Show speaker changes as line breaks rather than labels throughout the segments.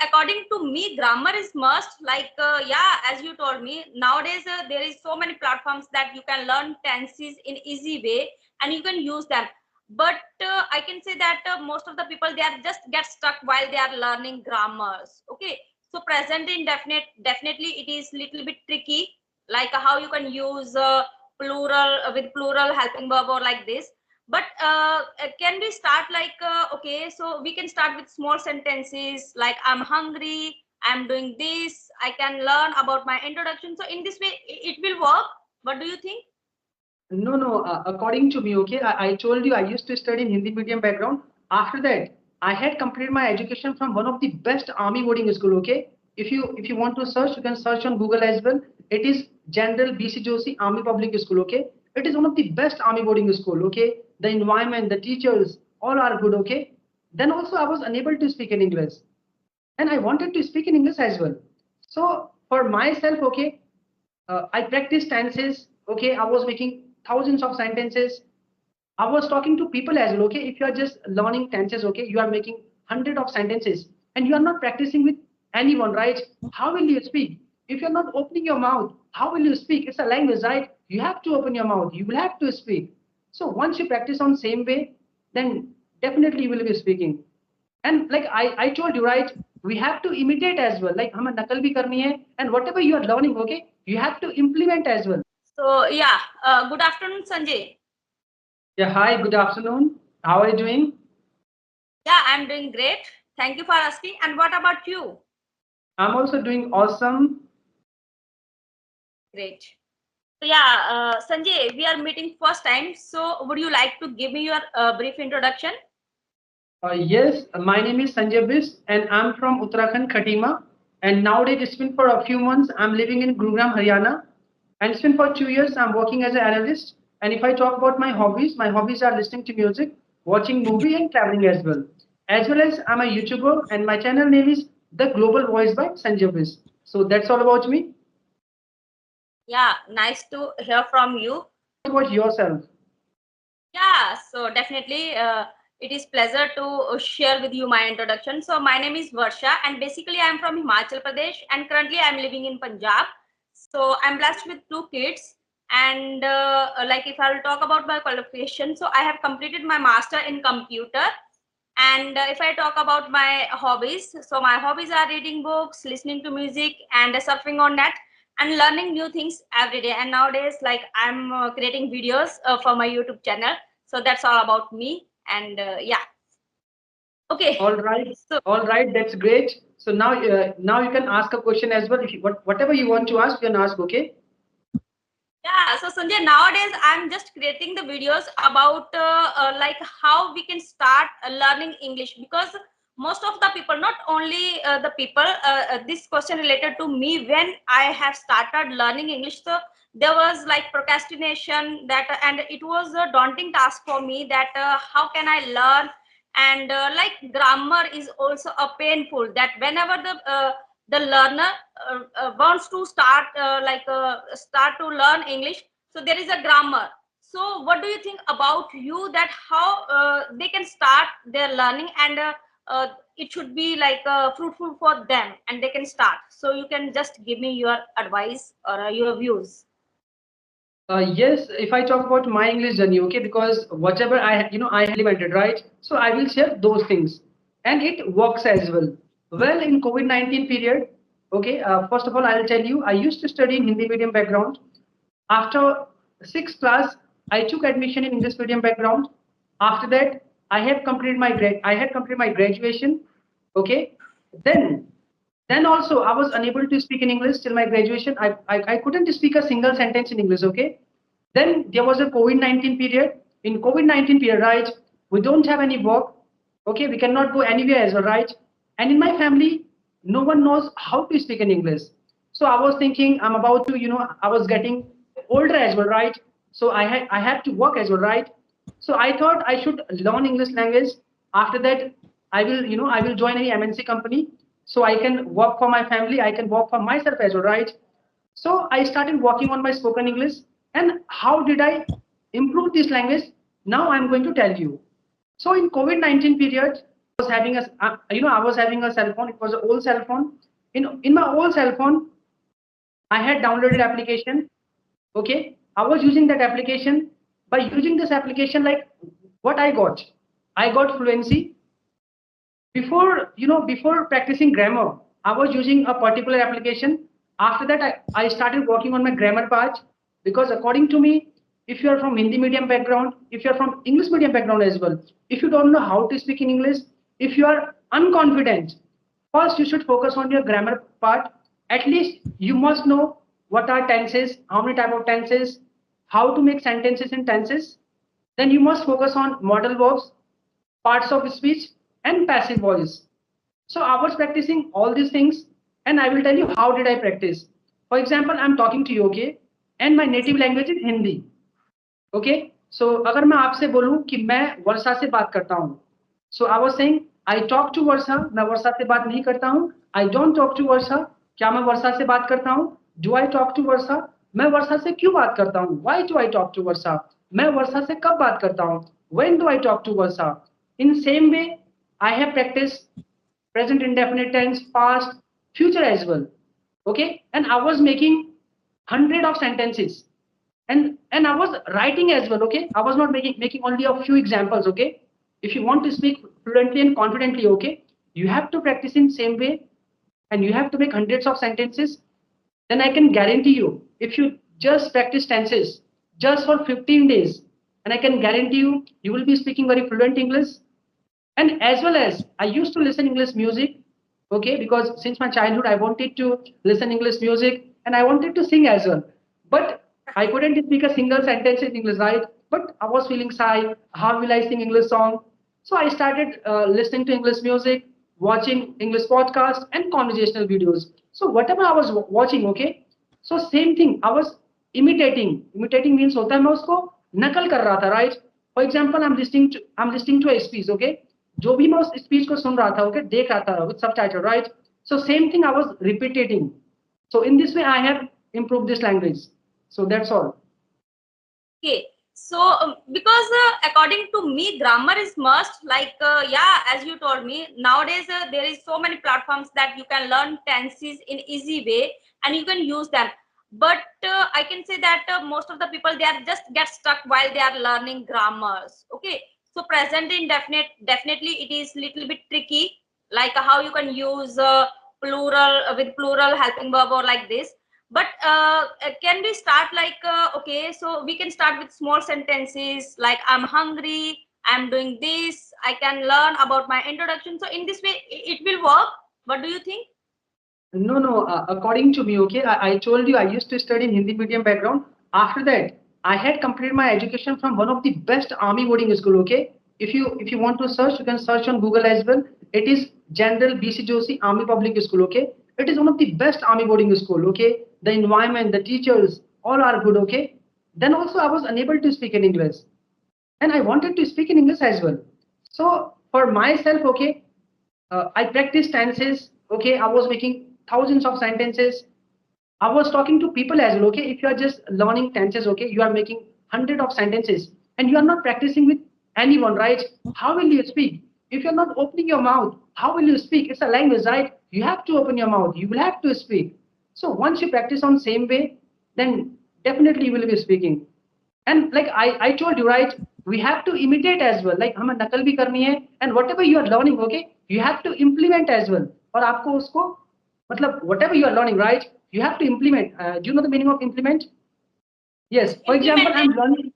according to me, grammar is must. Like, yeah, as you told me, nowadays there is so many platforms that you can learn tenses in easy way, and you can use them. But I can say that most of the people, they are just get stuck while they are learning grammars. Okay, so present indefinite, definitely it is little bit tricky. Like how you can use plural with plural helping verb or like this. But can we start like okay, so we can start with small sentences like I'm hungry, I'm doing this, I can learn about my introduction. So in this way it will work. What do you think?
No, no. According to me, okay, I told you I used to study in Hindi medium background. After that, I had completed my education from one of the best army boarding school. Okay, if you want to search, you can search on Google as well. It is General BC Joshi Army Public School. Okay, it is one of the best army boarding school. Okay, the environment, the teachers, all are good. Okay, then also I was unable to speak in English, and I wanted to speak in English as well. So for myself, okay, I practiced tenses. Okay, I was making thousands of sentences. I was talking to people as well. Okay, if you are just learning tenses, okay, you are making hundred of sentences, and you are not practicing with anyone, right? How will you speak? If you're not opening your mouth, how will you speak? It's a language, right? You have to open your mouth. You will have to speak. So once you practice on same way, then definitely you will be speaking. And like I told you, right, we have to imitate as well. Like हमें नकल भी करनी है, and whatever you are learning, okay, you have to implement as well.
So yeah, good afternoon, Sanjay.
Yeah, hi, good afternoon. How are you doing?
Yeah, I'm doing great. Thank you for asking. And what about you?
I'm also doing awesome.
Great. So yeah, Sanjay, we are meeting first time. So would you like to give me your brief introduction?
Yes, my name is Sanjay Bis, and I'm from Uttarakhand, Khatima. And nowadays, it's been for a few months, I'm living in Gurugram, Haryana. And it's been for 2 years, I'm working as an analyst. And if I talk about my hobbies are listening to music, watching movie, and traveling as well. As well as I'm a YouTuber, and my channel name is The Global Voice by Sanjay Bis. So that's all about me.
Yeah, nice to hear from you.
About yourself.
Yeah, so definitely it is pleasure to share with you my introduction. So my name is Varsha, and basically I'm from Himachal Pradesh, and currently I'm living in Punjab. So I'm blessed with two kids. And like if I'll talk about my qualification, so I have completed my master in computer. And if I talk about my hobbies, so my hobbies are reading books, listening to music, and surfing on net, and learning new things every day. And nowadays, like I'm creating videos for my YouTube channel. So that's all about me. And yeah, okay.
All right,
So
all right, that's great. So now you can ask a question as well. If you, whatever you want to ask, you can ask. Okay.
yeah, so Sanjay, nowadays I'm just creating the videos about like how we can start learning English, because most of the people, not only the people, this question related to me when I have started learning English. So there was like procrastination that, and it was a daunting task for me that how can I learn, and like grammar is also a painful that whenever the learner wants to start start to learn English, so there is a grammar. So what do you think about you that how they can start their learning, and it should be like fruitful for them and they can start? So you can just give me your advice or your views.
Yes, if I talk about my English journey, okay, because whatever I implemented, right? So I will share those things, and it works as well. Well, in COVID-19 period, okay. First of all, I'll tell you, I used to study in Hindi medium background. After sixth class, I took admission in English medium background. After that, I had completed my graduation. Okay, then then also I was unable to speak in English till my graduation. I couldn't speak a single sentence in English. Okay, then there was a COVID-19 period. In COVID-19 period, right, we don't have any work. Okay, we cannot go anywhere as well, right? And in my family, no one knows how to speak in English. So I was thinking, I'm about to, I was getting older as well, right? So I had to work as well, right? So I thought I should learn English language. After that, I will join any MNC company, so I can work for my family. I can work for myself as well, right? So I started working on my spoken English. And how did I improve this language? Now I'm going to tell you. So in COVID-19 period, was having a I was having a cell phone. It was an old cell phone. In my old cell phone, I had downloaded application. Okay, I was using that application. By using this application, like what I got fluency. Before before practicing grammar, I was using a particular application. After that, I started working on my grammar part, because according to me, if you are from Hindi medium background, if you are from English medium background as well, if you don't know how to speak in English, if you are unconfident, first you should focus on your grammar part. At least you must know what are tenses, how many type of tenses, how to make sentences in tenses. Then you must focus on modal verbs, parts of speech, and passive voice. So I was practicing all these things, and I will tell you how did I practice. For example, I'm talking to you, okay, and my native language is Hindi. Okay, so अगर मैं आपसे बोलूं कि मैं वर्षा से बात करता हूं, so I was saying I talk to Varsha, मैं वर्षा से बात नहीं करता हूं. I don't talk to Varsha, क्या मैं वर्षा से बात करता हूं? Do I talk to Varsha, मैं वर्षा से क्यों बात करता हूं? Why do I talk to Varsha, मैं वर्षा से कब बात करता हूं? When do I talk to Varsha. In same way I have practice present indefinite tense, past, future as well. Okay, and I was making hundred of sentences, and I was writing as well. Okay, I was not making only a few examples. Okay, if you want to speak fluently and confidently, okay, you have to practice in same way, and you have to make hundreds of sentences. Then I can guarantee you, if you just practice tenses just for 15 days, and I can guarantee you, you will be speaking very fluent English. And as well as I used to listen English music, okay, because since my childhood I wanted to listen English music, and I wanted to sing as well, but I couldn't speak a single sentence in English, right? But I was feeling shy, how will I sing English song? So I started listening to English music, watching English podcasts and conversational videos. So whatever I was watching, okay, so same thing I was imitating means होता है मैं उसको नकल कर रहा था, right? For example, I'm listening to a speech, okay, जो भी मैं उस स्पीच को सुन रहा था, ओके, देख रहा था with subtitle, right? So same thing I was repeating. So in this way I have improved this language. So that's all.
Okay, so because according to me, grammar is must. Like yeah, as you told me, nowadays there is so many platforms that you can learn tenses in easy way and you can use them. But I can say that most of the people they are just get stuck while they are learning grammars. Okay, so present indefinite definitely it is little bit tricky. Like how you can use plural with plural helping verb or like this. But can we start like okay, so we can start with small sentences like I'm hungry, I'm doing this, I can learn about my introduction. So in this way it will work. What do you think?
No, no. According to me, okay, I told you I used to study in Hindi medium background. After that, I had completed my education from one of the best army boarding school. Okay, if you want to search, you can search on Google as well. It is General BC Joshi Army Public School. Okay, it is one of the best army boarding school. Okay, the environment, the teachers, all are good. Okay, then also I was unable to speak in English, and I wanted to speak in English as well. So for myself, okay, I practiced tenses. Okay, I was making thousands of sentences. I was talking to people as well. Okay, if you are just learning tenses, okay, you are making hundred of sentences, and you are not practicing with anyone, right? How will you speak if you are not opening your mouth? How will you speak? It's a language, right? You have to open your mouth. You will have to speak. So once you practice on same way, then definitely you will be speaking. And like I told you, right, we have to imitate as well. Like हमें नकल भी करनी है, and whatever you are learning, okay, you have to implement as well. और आपको उसको मतलब whatever you are learning, right, you have to implement. Do you know the meaning of implement? Yes, for example,
Implemented.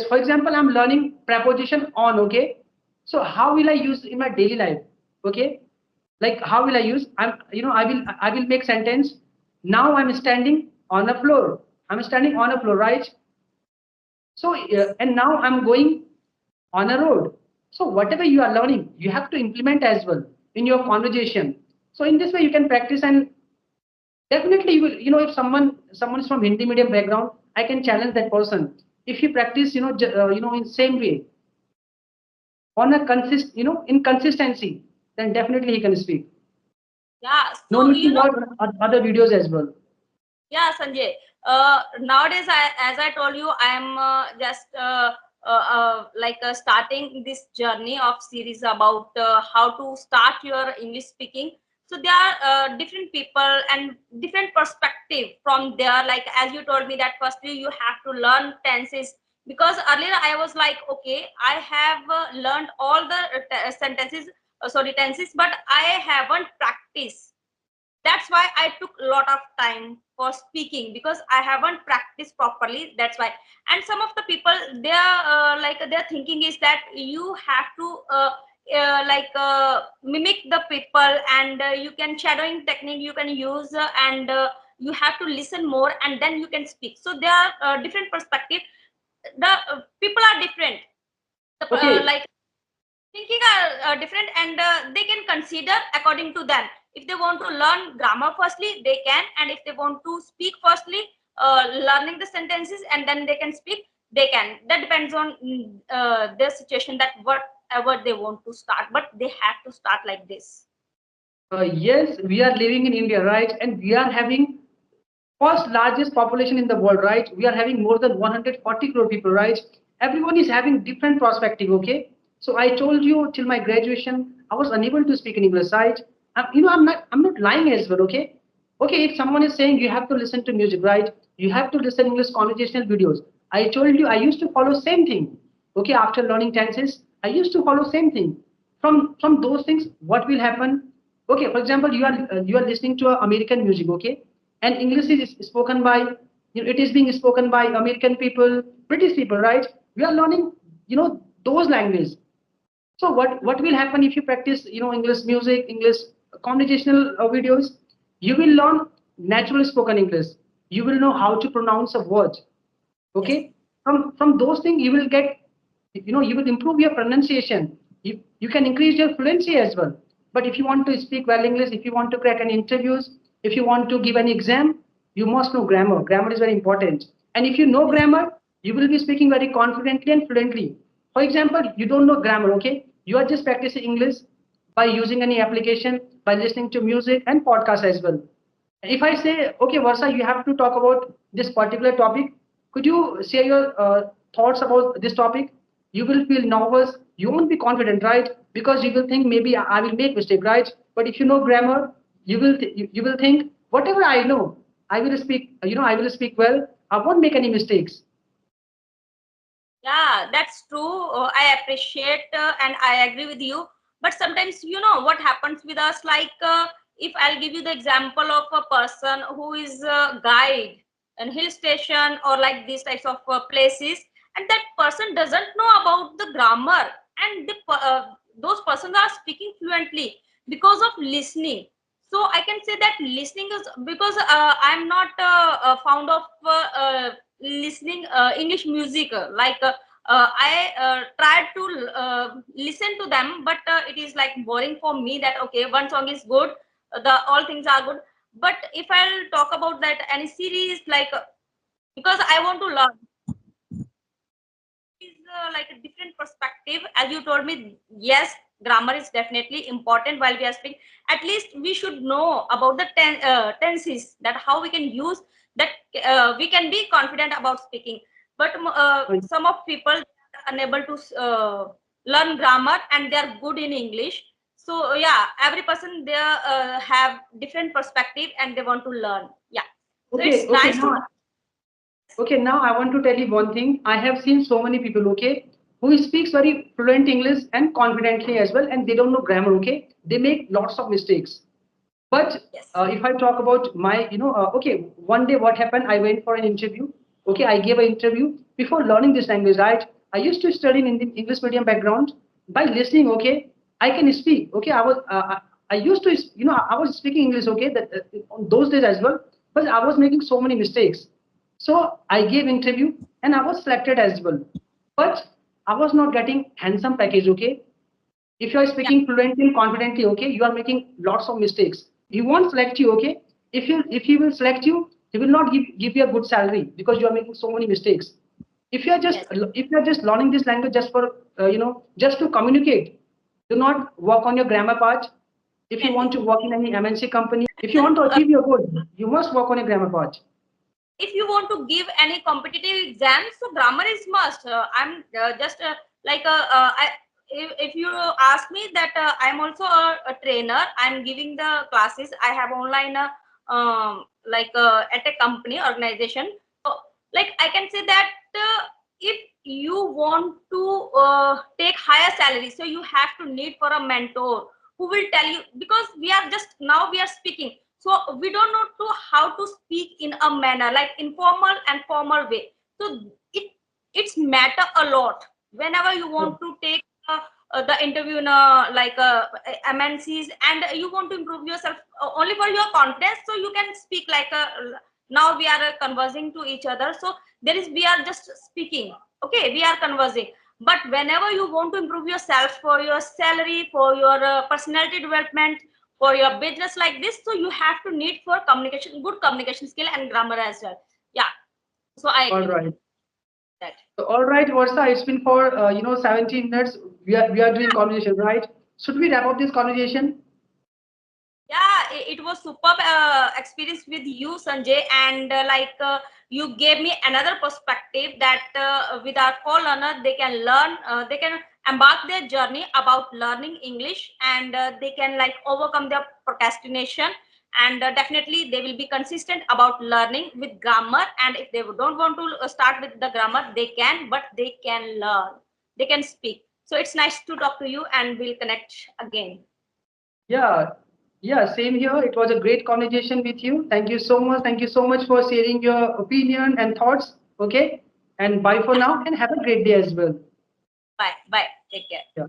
for example, I'm learning preposition on, okay. So how will I use in my daily life? Okay, like how will I use? I will make sentence. Now I'm standing on a floor. I'm standing on a floor, right? So, and now I'm going on a road. So, whatever you are learning, you have to implement as well in your conversation. So, in this way, you can practice, and definitely you will. If someone is from Hindi medium background, I can challenge that person. If you practice, in same way on a in consistency, then definitely he can speak.
Yeah,
No
so
need to watch other videos as well.
yeah, Sanjay. Nowadays, as I told you, I am just starting this journey of series about how to start your English speaking. So there are different people and different perspective from there. Like as you told me that firstly you have to learn tenses, because earlier I was like, okay, I have learned all the sentences, sorry, tenses, but I haven't practiced. That's why I took a lot of time for speaking, because I haven't practiced properly. That's why. And some of the people, their thinking is that you have to mimic the people, and you can shadowing technique you can use, and you have to listen more and then you can speak. So there are different perspective. The people are different.
Okay.
Like thinking are different, and they can consider according to them. If they want to learn grammar firstly, they can, and if they want to speak firstly, learning the sentences and then they can speak, they can. That depends on their situation, that whatever they want to start, but they have to start like this.
Yes, we are living in India, right? And we are having first largest population in the world, right? We are having more than 140 crore people, right? Everyone is having different perspective, okay? So I told you till my graduation, I was unable to speak in English, right? I'm not lying as well, okay? Okay, if someone is saying you have to listen to music, right? You have to listen English conversational videos. I told you I used to follow same thing. Okay, after learning tenses, I used to follow same thing. From those things, what will happen? Okay, for example, you are listening to American music, okay, and English is spoken by, it is being spoken by American people, British people, right? We are learning, those languages. So what will happen if you practice, English music, English conversational videos? You will learn natural spoken English. You will know how to pronounce a word.
Yes.
Okay, from those things you will get, you will improve your pronunciation. You can increase your fluency as well. But if you want to speak well English, if you want to crack an interviews, if you want to give an exam, you must know grammar is very important. And if you know
Yes.
grammar, you will be speaking very confidently and fluently. For example, you don't know grammar, okay, you are just practicing English by using any application, by listening to music and podcast as well. If I say, okay, Varsa, you have to talk about this particular topic, could you share your thoughts about this topic? You will feel nervous. You won't be confident, right? Because you will think maybe I will make mistake, right? But if you know grammar, you will think whatever I know, I will speak. I will speak well. I won't make any mistakes.
Yeah, that's true. I appreciate and I agree with you. But sometimes, you know, what happens with us, like if I'll give you the example of a person who is a guide in hill station or like these types of places, and that person doesn't know about the grammar, and those persons are speaking fluently because of listening. So I can say that listening is because I'm not fond of listening English music. I tried to listen to them, but it is like boring for me. That okay, one song is good, the all things are good. But if I'll talk about that any series, because I want to learn, is like a different perspective. As you told me, yes, grammar is definitely important while we are speaking. At least we should know about the tenses, that how we can use that, we can be confident about speaking. But some of people are unable to learn grammar and they are good in English. So yeah, every person they have different perspective and they want to learn. Yeah, so
Okay,
it's
okay.
nice to
Now
know. Yes.
Okay, now I want to tell you one thing. I have seen so many people, okay, who speaks very fluent English and confidently as well, and they don't know grammar, okay. They make lots of mistakes. But
Yes.
if I talk about my, okay, one day what happened? I went for an interview. Okay, I gave an interview before learning this language, right? I used to study in the English medium background. By listening, okay, I can speak. Okay, I used to, I was speaking English, okay, that on those days as well, but I was making so many mistakes. So I gave interview and I was selected as well. But I was not getting handsome package, okay? If you are
Yeah.
speaking fluently and confidently, okay, you are making lots of mistakes. He won't select you, okay? If he will select you, he will not give you a good salary because you are making so many mistakes. If you are just
Yes.
if you are just learning this language just for just to communicate, do not work on your grammar part. If you want
Definitely.
to work in any MNC company, if you want to achieve your goal, you must work on your grammar part.
if you want to give any competitive exam, so grammar is must. I'm just like if you ask me that I'm also a trainer, I'm giving the classes. I have online at a company organization. So like I can say that if you want to take higher salary, so you have to need for a mentor who will tell you, because we are just now we are speaking, so we don't know to how to speak in a manner like informal and formal way. So it's matter a lot whenever you want to take the interview in MNCs, and you want to improve yourself only for your confidence, so you can speak like now we are conversing to each other, so there is we are just speaking, okay, we are conversing. But whenever you want to improve yourself for your salary, for your personality development, for your business like this, so you have to need for communication, good communication skill and grammar as well. Yeah, so I
All
agree with
right.
that.
So, all right, Varsa, it's been for 17 minutes. We are doing conversation, right? Should we wrap up this conversation?
Yeah, it was superb experience with you, Sanjay, and you gave me another perspective that with our co-learner, they can learn, they can embark their journey about learning English, and they can like overcome their procrastination, and definitely they will be consistent about learning with grammar. And if they don't want to start with the grammar, they can, but they can learn, they can speak. So it's nice to talk to you, and we'll connect again.
Yeah, yeah, same here. It was a great conversation with you. Thank you so much. Thank you so much for sharing your opinion and thoughts. Okay, and bye for
Yeah,
now, and have a great day as well.
bye, bye, take care.
Yeah.